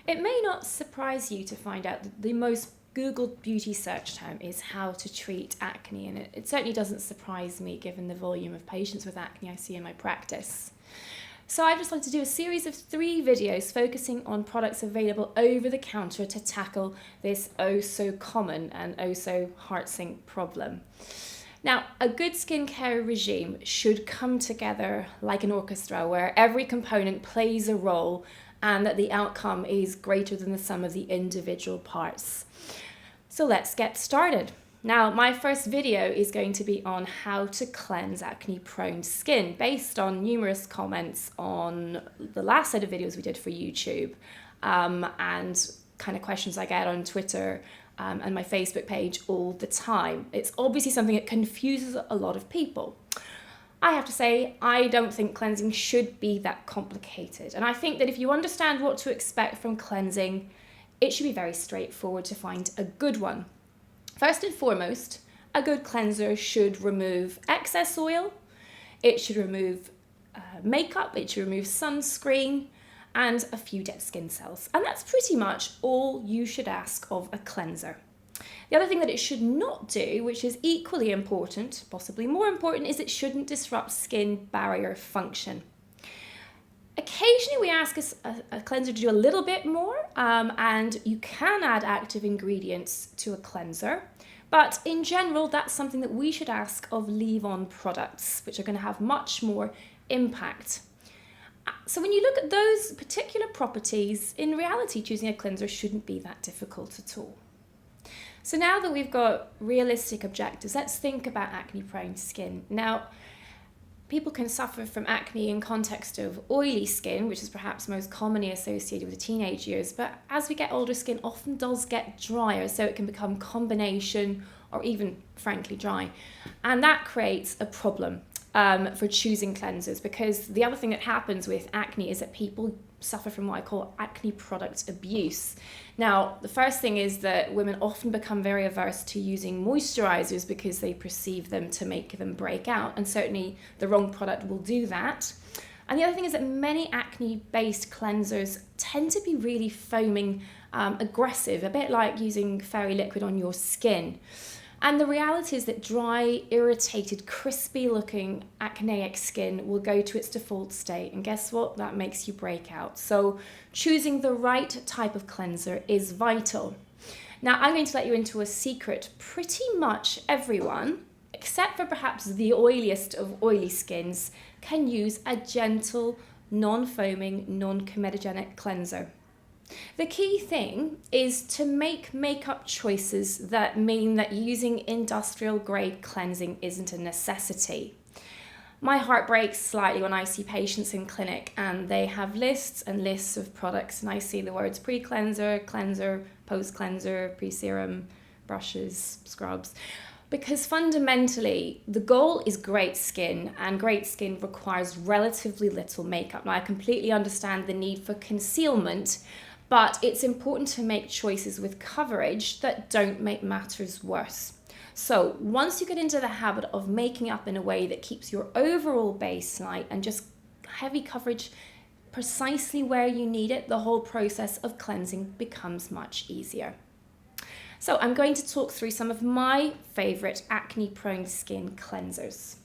It may not surprise you to find out that the most Googled beauty search term is how to treat acne, and it certainly doesn't surprise me given the volume of patients with acne I see in my practice. So I just wanted to do a series of 3 videos focusing on products available over the counter to tackle this oh so common and oh so heart-sink problem. Now, a good skincare regime should come together like an orchestra where every component plays a role and that the outcome is greater than the sum of the individual parts. So let's get started. Now, my first video is going to be on how to cleanse acne-prone skin based on numerous comments on the last set of videos we did for YouTube and kind of questions I get on Twitter and my Facebook page all the time. It's obviously something that confuses a lot of people. I have to say, I don't think cleansing should be that complicated. And I think that if you understand what to expect from cleansing, it should be very straightforward to find a good one. First and foremost, a good cleanser should remove excess oil, it should remove makeup, it should remove sunscreen, and a few dead skin cells. And that's pretty much all you should ask of a cleanser. The other thing that it should not do, which is equally important, possibly more important, is it shouldn't disrupt skin barrier function. Occasionally we ask a cleanser to do a little bit more, and you can add active ingredients to a cleanser, but in general that's something that we should ask of leave-on products, which are going to have much more impact. So when you look at those particular properties, in reality choosing a cleanser shouldn't be that difficult at all. So now that we've got realistic objectives, let's think about acne-prone skin. Now, people can suffer from acne in context of oily skin, which is perhaps most commonly associated with the teenage years, but as we get older, skin often does get drier, so it can become combination or even frankly dry. And that creates a problem for choosing cleansers, because the other thing that happens with acne is that people suffer from what I call acne product abuse. Now, the first thing is that women often become very averse to using moisturizers because they perceive them to make them break out, and certainly the wrong product will do that. And the other thing is that many acne-based cleansers tend to be really foaming, aggressive, a bit like using fairy liquid on your skin. And the reality is that dry, irritated, crispy-looking acneic skin will go to its default state. And guess what? That makes you break out. So choosing the right type of cleanser is vital. Now, I'm going to let you into a secret. Pretty much everyone, except for perhaps the oiliest of oily skins, can use a gentle, non-foaming, non-comedogenic cleanser. The key thing is to make makeup choices that mean that using industrial grade cleansing isn't a necessity. My heart breaks slightly when I see patients in clinic and they have lists and lists of products, and I see the words pre-cleanser, cleanser, post-cleanser, pre-serum, brushes, scrubs. Because fundamentally, the goal is great skin, and great skin requires relatively little makeup. Now, I completely understand the need for concealment, but it's important to make choices with coverage that don't make matters worse. So once you get into the habit of making up in a way that keeps your overall base light and just heavy coverage precisely where you need it, the whole process of cleansing becomes much easier. So I'm going to talk through some of my favorite acne-prone skin cleansers.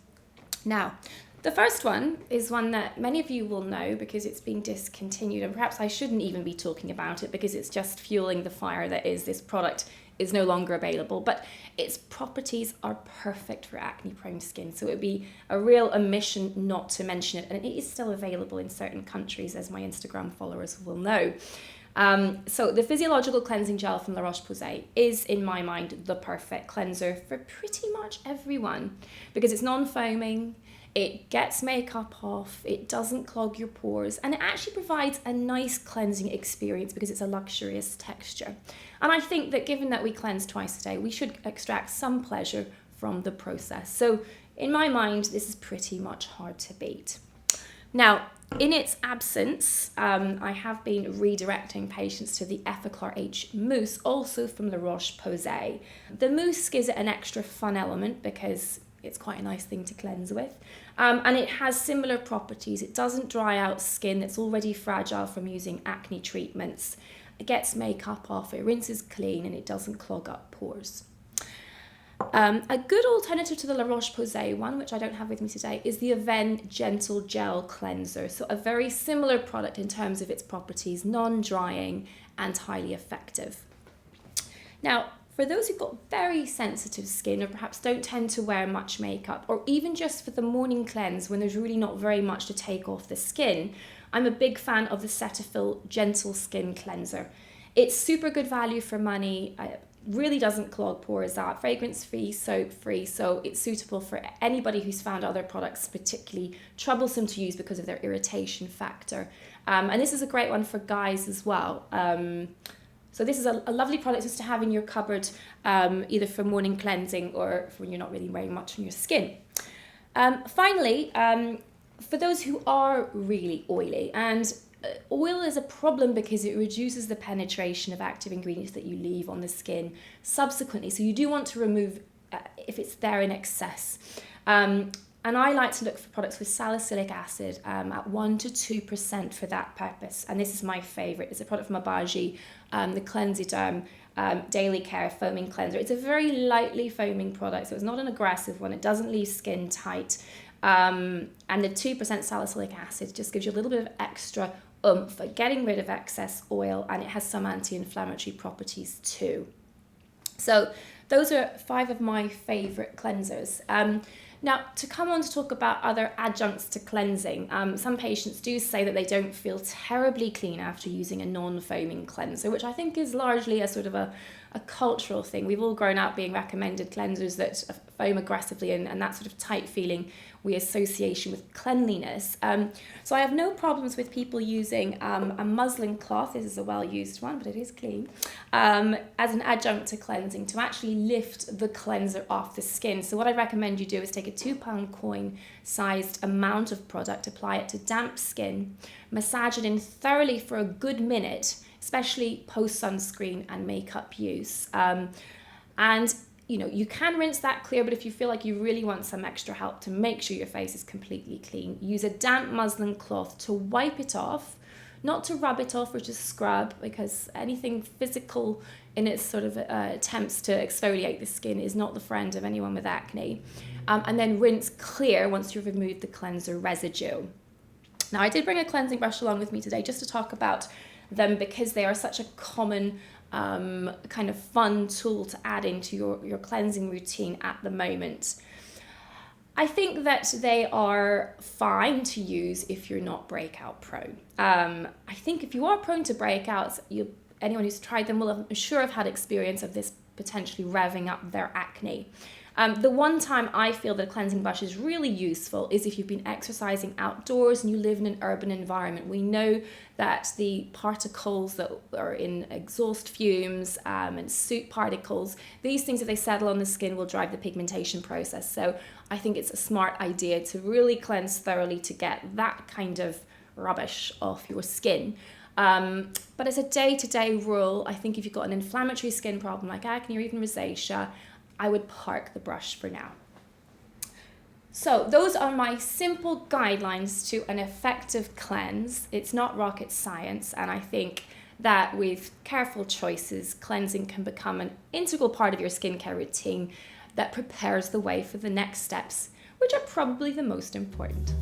Now, the first one is one that many of you will know because it's been discontinued, and perhaps I shouldn't even be talking about it because it's just fueling the fire that is this product is no longer available, but its properties are perfect for acne-prone skin, so it would be a real omission not to mention it, and it is still available in certain countries, as my Instagram followers will know. So the physiological cleansing gel from La Roche-Posay is, in my mind, the perfect cleanser for pretty much everyone because it's non-foaming, it gets makeup off, it doesn't clog your pores, and it actually provides a nice cleansing experience because it's a luxurious texture. And I think that given that we cleanse twice a day, we should extract some pleasure from the process. So in my mind, this is pretty much hard to beat. Now, in its absence, I have been redirecting patients to the Effaclar H Mousse, also from La Roche-Posay. The mousse gives it an extra fun element because it's quite a nice thing to cleanse with. And it has similar properties. It doesn't dry out skin that's already fragile from using acne treatments. it gets makeup off, it rinses clean, and it doesn't clog up pores. A good alternative to the La Roche-Posay one, which I don't have with me today, is the Aven Gentle Gel Cleanser. So a very similar product in terms of its properties, non-drying and highly effective. Now, for those who've got very sensitive skin or perhaps don't tend to wear much makeup, or even just for the morning cleanse when there's really not very much to take off the skin, I'm a big fan of the Cetaphil Gentle Skin Cleanser. It's super good value for money. Really doesn't clog pores out, fragrance-free, soap-free, so it's suitable for anybody who's found other products particularly troublesome to use because of their irritation factor. And this is a great one for guys as well. So this is a lovely product just to have in your cupboard, either for morning cleansing or for when you're not really wearing much on your skin. Finally, for those who are really oily, and oil is a problem because it reduces the penetration of active ingredients that you leave on the skin subsequently. So you do want to remove if it's there in excess. And I like to look for products with salicylic acid at 1 to 2% for that purpose. And this is my favorite. It's a product from Abaji, the Cleansiderm Daily Care Foaming Cleanser. It's a very lightly foaming product, so it's not an aggressive one. It doesn't leave skin tight. And the 2% salicylic acid just gives you a little bit of extra oomph at getting rid of excess oil, and it has some anti-inflammatory properties too. So those are 5 of my favorite cleansers. Now, to come on to talk about other adjuncts to cleansing, some patients do say that they don't feel terribly clean after using a non-foaming cleanser, which I think is largely a sort of a cultural thing. We've all grown up being recommended cleansers that foam aggressively, and that sort of tight feeling we association with cleanliness. So I have no problems with people using a muslin cloth, this is a well-used one, but it is clean, as an adjunct to cleansing to actually lift the cleanser off the skin. So what I recommend you do is take a £2 coin sized amount of product, apply it to damp skin, massage it in thoroughly for a good minute, especially post sunscreen and makeup use. And you know, you can rinse that clear, but if you feel like you really want some extra help to make sure your face is completely clean, use a damp muslin cloth to wipe it off, not to rub it off or just scrub, because anything physical in its sort of attempts to exfoliate the skin is not the friend of anyone with acne. And then rinse clear once you've removed the cleanser residue. Now, I did bring a cleansing brush along with me today just to talk about them because they are such a common kind of fun tool to add into your cleansing routine at the moment. I think that they are fine to use if you're not breakout prone. I think if you are prone to breakouts, anyone who's tried them will have had experience of this potentially revving up their acne. The one time I feel that a cleansing brush is really useful is if you've been exercising outdoors and you live in an urban environment. We know that the particles that are in exhaust fumes and soot particles, these things, if they settle on the skin, will drive the pigmentation process. So I think it's a smart idea to really cleanse thoroughly to get that kind of rubbish off your skin. But as a day-to-day rule, I think if you've got an inflammatory skin problem like acne or even rosacea, I would park the brush for now. So those are my simple guidelines to an effective cleanse. It's not rocket science, and I think that with careful choices, cleansing can become an integral part of your skincare routine that prepares the way for the next steps, which are probably the most important.